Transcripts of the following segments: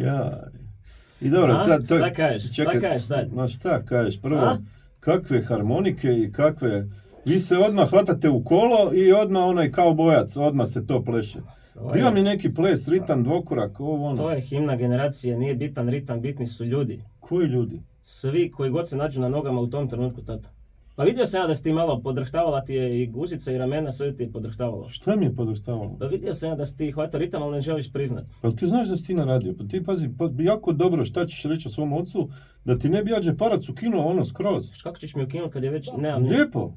Ja. I dobro, sad to... Šta kažeš sad? Ma šta kažeš? Prvo, kakve harmonike i kakve... Vi se odmah hvatate u kolo i odmah onaj kao bojac, odmah se to pleše. Dio mi neki ples, ritam, dvokorak, ovo ono. To je himna generacije, nije bitan ritam, bitni su ljudi. Koji ljudi? Svi koji god se nađu na nogama u tom trenutku, tata. Pa vidio sam ja da si ti malo podrhtavala ti je i guzica i ramena, sve ti je podrhtavalo. Šta mi je podrhtavalo? Pa vidio sam ja da si ti hvatao ritam, ali ne želiš priznat. Pa ti znaš da si ti na radio, pa ti pazi, jako dobro šta ćeš reći o svom ocu, da ti ne bi ja džeparac ukinuo ono skroz. Kako ćeš mi ukinuti kad je već, nemam ništa. Lijepo.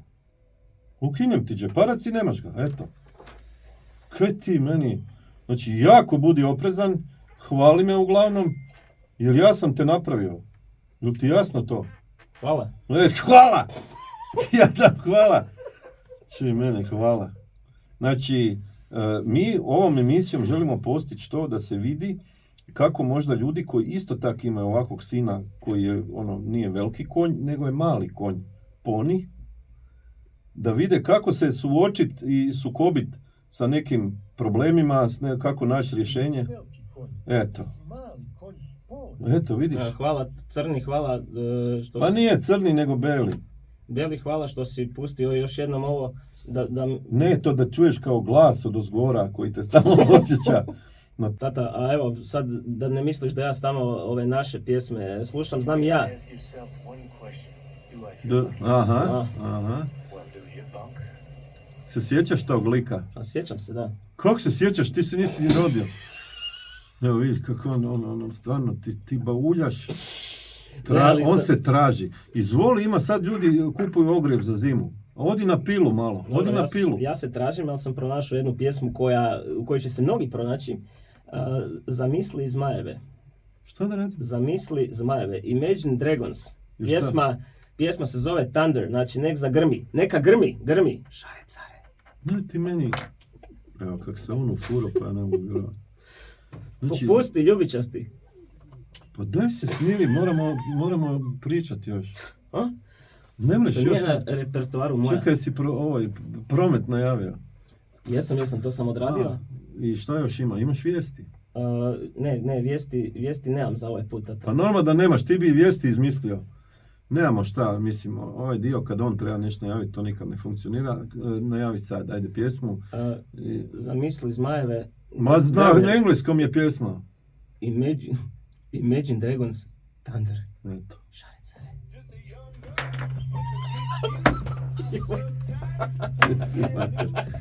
Ukinem ti džeparac i nemaš ga, eto. Kaj ti meni, znači jako budi oprezan, hvali me uglavnom, jer ja sam te napravio. Jel ti jasno to? Hvala. Hvala! Ja dam hvala. Čuj mene, hvala. Znači, mi ovom emisijom želimo postići to da se vidi kako možda ljudi koji isto tako imaju ovakvog sina koji je, nije veliki konj, nego je mali konj, poni, da vide kako se suočit i sukobit sa nekim problemima, kako naći rješenje. Eto. Eto, vidiš. Hvala crni, hvala što si... Pa nije crni, nego beli. Beli, hvala što si pustio još jednom ovo da... Ne, to da čuješ kao glas od ozgora koji te stalno podsjeća. No. Tata, a evo, sad da ne misliš da ja stalno ove naše pjesme slušam, znam ja. Aha. Se sjećaš tog lika? A sjećam se, da. Kako se sjećaš? Ti se nisi ni rodio. Evo vidi kako on stvarno, ti bauljaš. On se traži. Izvoli, ima sad ljudi kupuju ogrjev za zimu. Odi na pilu malo, odi na pilu. Ja se tražim, ali sam pronašao jednu pjesmu u kojoj će se mnogi pronaći. Zamisli zmajeve. Šta da radim? Zamisli zmajeve. Imagine Dragons. Pjesma se zove Thunder, znači nek zagrmi. Neka grmi. Šare care. Ne ti meni... Evo kak se on ufuro, pa ja ne mogu... Znači, popusti, ljubičasti. Pa daj se smiri, moramo pričati još. A? Ne mreš još... Nije na repertoaru moja. Čekaj, si promet najavio. Jesam, to sam odradio. I šta još ima? Imaš vijesti? Ne, vijesti nemam za ovaj put. Pa normalno da nemaš, ti bi vijesti izmislio. Nemamo šta, mislim, ovaj dio kad on treba nešto najaviti, to nikad ne funkcionira. Najavi sad, ajde pjesmu. Zamisli zmajeve. Ma zna, na engleskom je pjesma. Imagine Dragons Thunder. Eto. Šare care.